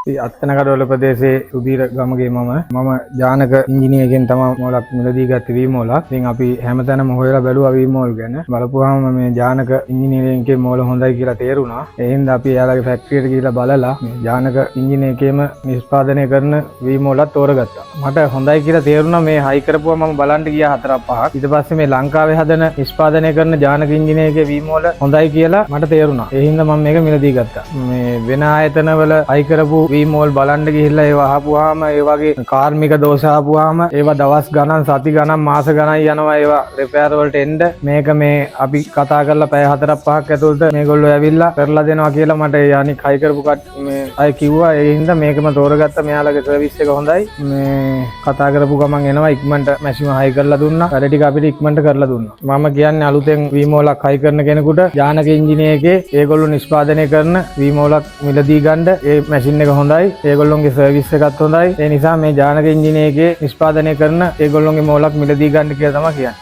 අත්තනකඩවල ප්‍රදේශයේ සුදීර ගමගේ මම ජානක ඉංජිනේරකින් තමයි මෝලක් මිලදී ගත්තේ වී මෝලක්. ඉතින් අපි හැමතැනම හොයලා බැලුවා වී මෝල් ගැන. බලපුවාම මේ ජානක ඉංජිනේරින්ගේ මෝල හොඳයි කියලා තේරුණා. ඒ හින්දා අපි එයාලගේ ෆැක්ටරියට ගිහිල්ලා බලලා මේ ජානක ඉංජිනේරිකේම නිෂ්පාදනය කරන වී මෝලක් තෝරගත්තා. මට හොඳයි කියලා තේරුණා. මේ හයි කරපුවා මම බලන්න ගියා 4-5ක්. ඊට පස්සේ මේ ලංකාවේ හදන නිෂ්පාදනය කරන ජානක ඉංජිනේරිකේ වී මෝල හොඳයි කියලා මට තේරුණා. ඒ හින්දා මම මේක මිලදී ගත්තා. මේ වෙන ආයතනවල හයි කරපු වී මෝල් බලන්න ගිහිල්ලා ඒවා අහපුවාම ඒ වගේ කාර්මික දෝෂ ආපුවාම ඒවා දවස් ගණන් සති ගණන් මාස ගණන් යනවා ඒවා රිපෙයාර් වලට එන්න. මේක මේ අපි කතා කරලා පැය 4-5ක් ඇතුළත මේගොල්ලෝ ඇවිල්ලා කරලා දෙනවා කියලා මට අනික් හයි කරපු මේ අය කිව්වා. ඒ හින්දා මේකම තෝරගත්තා. මෙයාලගේ සර්විස් එක හොඳයි. මේ කතා කරපු ගමන් එනවා ඉක්මනට මැෂින් හයි කරලා දුන්නා. වැඩ ටික අපිට ඉක්මනට කරලා දුන්නා. මම කියන්නේ අලුතෙන් වී මෝලක් හයි කරන කෙනෙකුට ජානක ඉංජිනේරකේ ඒගොල්ලෝ නිෂ්පාදනය කරන වී මෝලක් මිලදී ගන්න ඒ මැෂින් එක හොඳයි. ඒගොල්ලොන්ගේ සර්විස් එකත් හොඳයි. ඒ නිසා මේ ජානක ඉංජිනේරකේ නිෂ්පාදනය කරන ඒගොල්ලොන්ගේ මෝලක් මිලදී ගන්න කියලා තමයි කියන්නේ.